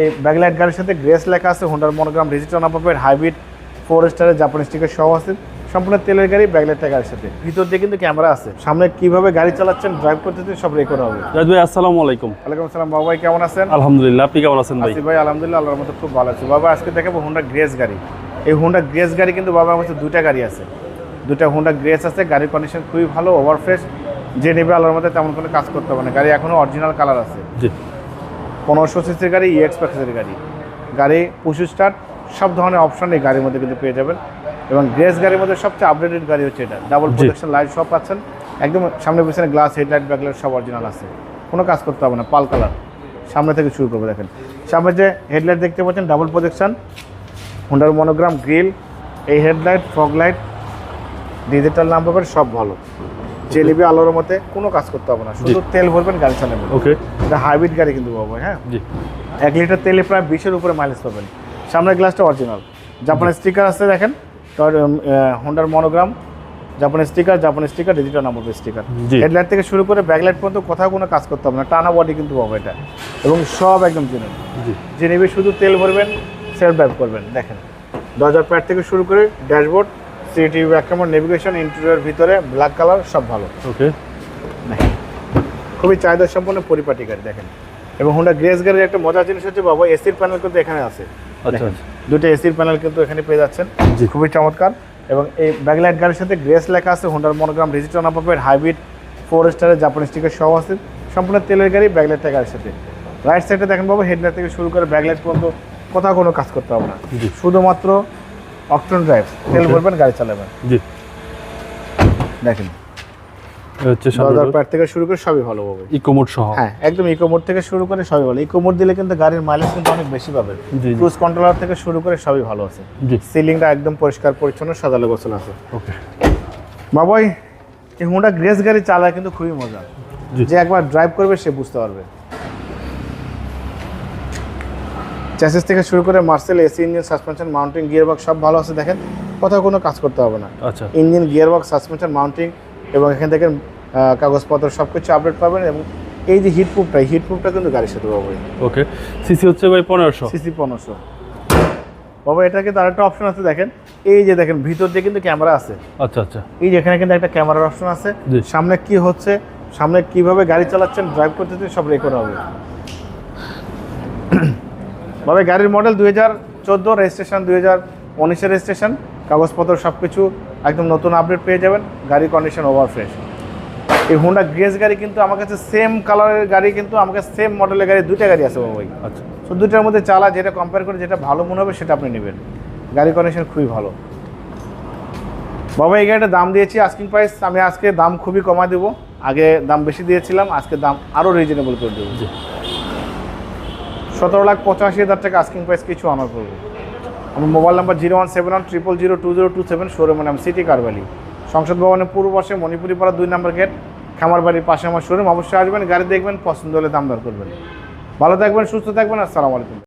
এই ব্যাকলাইট গাড়ির সাথে গ্রেস লেখা আছে, হোন্ডার মনোগ্রাম, ডিজিটাল নাম্বার, হাইব্রিড 4 স্টারের জাপানি স্টিকার সহ আছে। সম্পূর্ণ তেলের গাড়ি, ব্যাকলাইটের গাড়ির সাথে। ভিতর দিয়ে কিন্তু ক্যামেরা আছে, সামনে কিভাবে গাড়ি চালাচ্ছেন, ড্রাইভ করতেছেন সব রেকর্ড হবে। জাহিদ ভাই আসসালামু আলাইকুম। ওয়ালাইকুম আসসালাম। বাবা ভাই কেমন আছেন? আলহামদুলিল্লাহ, আপনি কেমন আছেন ভাই? ভাই আলহামদুলিল্লাহ, আল্লাহর মতো খুব ভালো আছি। বাবা আজকে দেখাবো হোন্ডা গ্রেস গাড়ি। এই হোন্ডা গ্রেস গাড়ি কিন্তু বাবা আমার কাছে দুইটা গাড়ি আছে, দুইটা হোন্ডা গ্রেস আছে। গাড়ির কন্ডিশন খুবই ভালো, ওভার ফ্রেশ। যে নেবে আল্লাহর মতো তেমন কোনো কাজ করতে হবে না। গাড়ি এখনো অরিজিনাল কালার আছে। জি, 1500 সিসির গাড়ি, EX প্যাকেজের গাড়ি। গাড়ি পুশ স্টার্ট, সব ধরনের অপশন এই গাড়ির মধ্যে কিন্তু পেয়ে যাবেন। এবং গ্রেস গাড়ির মধ্যে সবচেয়ে আপডেটেড গাড়ি হচ্ছে এটা। ডাবল প্রোটেকশন লাইট সব পাচ্ছেন, একদম সামনে পিছনে গ্লাস, হেডলাইট, ব্যাকলাইট সব অরিজিনাল আছে, কোনো কাজ করতে হবে না। পাল কালার সামনে থেকে শুরু করবো। দেখেন সামনে যে হেডলাইট দেখতে পাচ্ছেন, ডাবল প্রোটেকশন, হোন্ডার মনোগ্রাম, গ্রিল, এই headlight, fog light, digital number সব ভালো। যে নেবে আলোর মতে কোনো কাজ করতে হবে না, শুধু তেল ভরবেন, গাড়ি চালাবেন। ওকে, এটা হাইব্রিড গাড়ি কিন্তু বাবা। হ্যাঁ জি, 1 লিটার তেলে প্রায় 20-এর উপরে মাইলেজ পাবেন। সামনের গ্লাসটা অরিজিনাল, জাপানি স্টিকার আছে দেখেন, হোন্ডার মনোগ্রাম, জাপানি sticker, digital number sticker. Headlight থেকে শুরু করে ব্যাকলাইট পর্যন্ত কোথাও কোনো কাজ করতে হবে না, টানা বডি কিন্তু পাবো এটা। এবং সব একদম জেনুইন। যে নেবে শুধু তেল ভরবেন, সেলফ ড্রাইভ করবেন। দেখেন দরজার প্যাড থেকে শুরু করে dashboard, CTV, back camera, navigation, interior ভিতরে ব্ল্যাক কালার সব ভালো। ওকে, দেখেন খুবই চাহিদা সম্পন্ন পরিপাটি গাড়ি। দেখেন এবং হোন্ডা গ্রেস গাড়ির একটা মজার জিনিস হচ্ছে বাবা, এসির প্যানেল কিন্তু এখানে আছে। আচ্ছা, দুটো এসির প্যানেল কিন্তু এখানে পেয়ে যাচ্ছেন, খুবই চমৎকার। এবং এই ব্যাকলাইট গাড়ির সাথে গ্রেস লেখা আছে, হোন্ডার মনোগ্রাম, ডিজিটাল নাম্বার, হাইব্রিড 4 স্টারের জাপানি স্টিকার সহ আছে। সম্পূর্ণ তেলের গাড়ি, ব্যাকলাইটের গাড়ির সাথে। রাইট সাইডে দেখেন বাবা, হেডলাইট থেকে শুরু করে ব্যাকলাইট পর্যন্ত কোথাও কোনো কাজ করতে হবে না, শুধুমাত্র অকটেন ড্রাইভ, তেল ভরবেন, গাড়ি চালাবেন। জি, দেখেন হচ্ছে দরজার প্যাড থেকে শুরু করে সবই ভালো পাবে, ইকো মোড সহ। হ্যাঁ একদম ইকো মোড থেকে শুরু করে সবই ভালো। ইকো মোড দিলে কিন্তু গাড়ির মাইলেজ কিন্তু অনেক বেশি পাবেন। ক্রুজ কন্ট্রোলার থেকে শুরু করে সবই ভালো আছে। জি, সিলিংটা একদম পরিষ্কার পরিচ্ছন্ন, সাজালো গোছানো আছে। ওকে বাবাই এই হোন্ডা গ্রেস গাড়ি চালায় কিন্তু খুবই মজা, যে একবার ড্রাইভ করবে সে বুঝতে পারবে। চ্যাসিস থেকে শুরু করে Marcel, AC engine, suspension, mounting, gearbox সব ভালো আছে। দেখেন কোথাও কোনো কাজ করতে হবে না। আচ্ছা, ইঞ্জিন, গিয়ারবক্স, সাসপেনশন, মাউন্টিং এবং এখান থেকে কাগজপত্র সব কিছু আপডেট পাবেন। এবং এই যে হিটপ্রুফটা কিন্তু গাড়ির সাথে পাবো। ওকে, সিসি হচ্ছে ভাই 1500 সিসি 1500 বাবা। এটাকে তার একটা অপশন আছে দেখেন, এই যে দেখেন ভিতর দিয়ে কিন্তু ক্যামেরা আছে। আচ্ছা আচ্ছা, এই যে এখানে কিন্তু একটা ক্যামেরার অপশন আছে। সামনে কি হচ্ছে, সামনে কিভাবে গাড়ি চালাচ্ছেন, ড্রাইভ করতেছেন সব রেকর্ড হবে। বাবা গাড়ির মডেল 2014, রেজিস্ট্রেশন 2019-এর রেজিস্ট্রেশন, কাগজপত্র সব কিছু একদম নতুন আপডেট পেয়ে যাবেন। গাড়ির কন্ডিশন ওভার ফ্রেশ। এই হোন্ডা গ্রেস গাড়ি কিন্তু আমার কাছে সেম কালারের গাড়ি, কিন্তু আমার কাছে সেম মডেলের গাড়ি দুইটা গাড়ি আছে বাবা। আচ্ছা, তো দুইটার মধ্যে চালা যেটা কম্পেয়ার করে যেটা ভালো মনে হবে সেটা আপনি নেবেন। গাড়ির কন্ডিশন খুবই ভালো বাবা। এই গাড়িটার দাম দিয়েছি আস্কিং প্রাইস, আমি আজকে দাম খুবই কমায় দেবো। আগে দাম বেশি দিয়েছিলাম, আজকে দাম আরও রিজনেবল করে দেবো। 17,85,000 টাকা আস্কিং প্রাইস, কিছু অনার করবো। আমার মোবাইল নাম্বার 01710002027, শোরুমের নাম সিটি কারবালি, সংসদ ভবনের পূর্ব পাশে, মণিপুরি পাড়া 2 নম্বর গেট, খামার বাড়ির পাশে আমার শোরুম। অবশ্যই আসবেন, গাড়ি দেখবেন, পছন্দ হলে দাম দর করবেন। ভালো থাকবেন, সুস্থ থাকবেন, আসসালামু আলাইকুম।